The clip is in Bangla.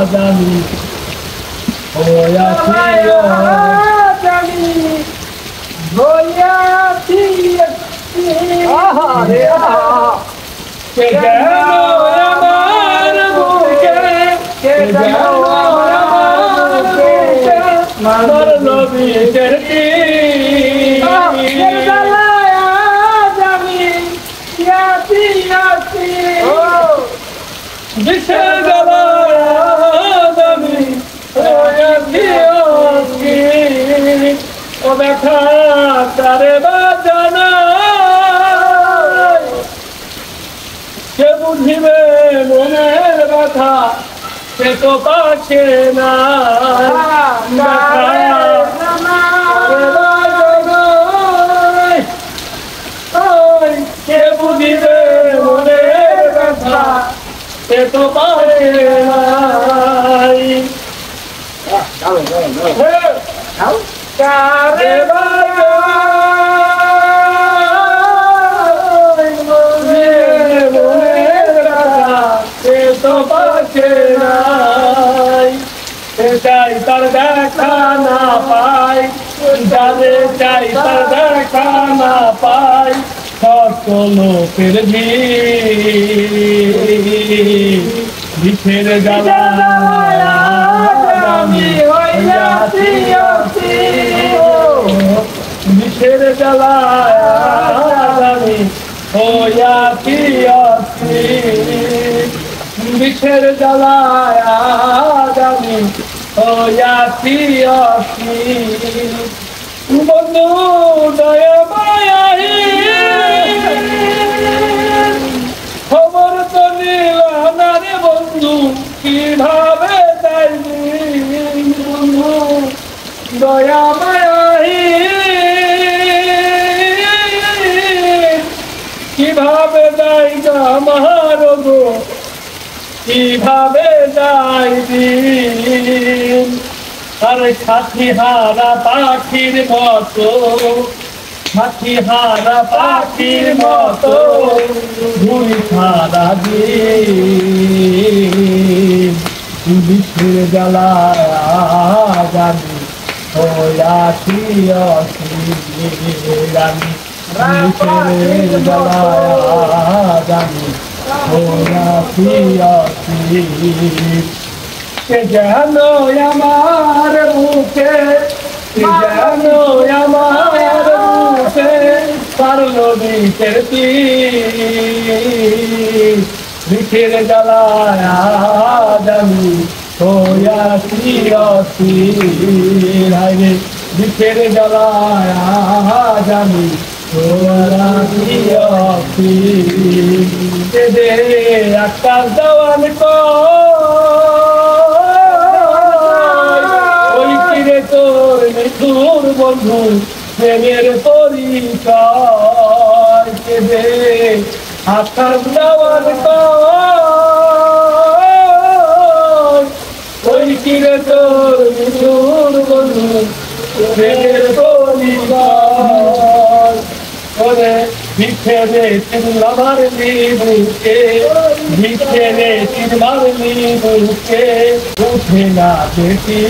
জানি জানি হইয়াছি আহারে কে যেন আমার বুকে কে যেন আমার বুকে মারল বিষের তীর বিষের জ্বালায় আমি ও দেখা তারে বাজানা কে বুঝিবে মনের ব্যথা সে তো পাচ্ছে না কে বুঝিবে মনের ব্যথা সে তো পাচ্ছে নাই কারে চাই তার দেখা না পাই যারে চাই তার দেখা না পাই কত লোকের ভিড়ের জ্বালা আমি হইয়াছি বিষের জ্বালায় আমি হইয়াছি বিষের জ্বালায় আমি হইয়াছি বন্ধু দয়া মায়াই খবর তো নিলাম না রে বন্ধু কিভাবে যাইবি বন্ধু দয়া মায়াই কিভাবে যাই আমার গো কিভাবে যাইবি আরে সাথী হারা পাখির মতো সাথী হারা পাখির মতো ঘুরি সারা দিন বিষের জ্বালায় জানি হইয়াছি আমি বিষের জ্বালায় জানি হইয়াছি কে যেন আমার বুকে যেন আমার বুকে পারল বিষের তীর বিষের জ্বালায় আমি হইয়াছি হাইরে বিষের জ্বালায় আমি হইয়াছি দে আকাশ দেওয়ান ওই কিরে তোর মৃত্যুর বন্ধু প্রেমের পরিচয় কে দে আকাশ দেওয়ান ওই কিরে তোর মৃত্যুর বন্ধু প্রেমের পরিচয় ওরে ভিক্ষে রে চিনলা মারলি বুকে ভিক্ষে রে চিন মারলি বুকে উঠে না দেখি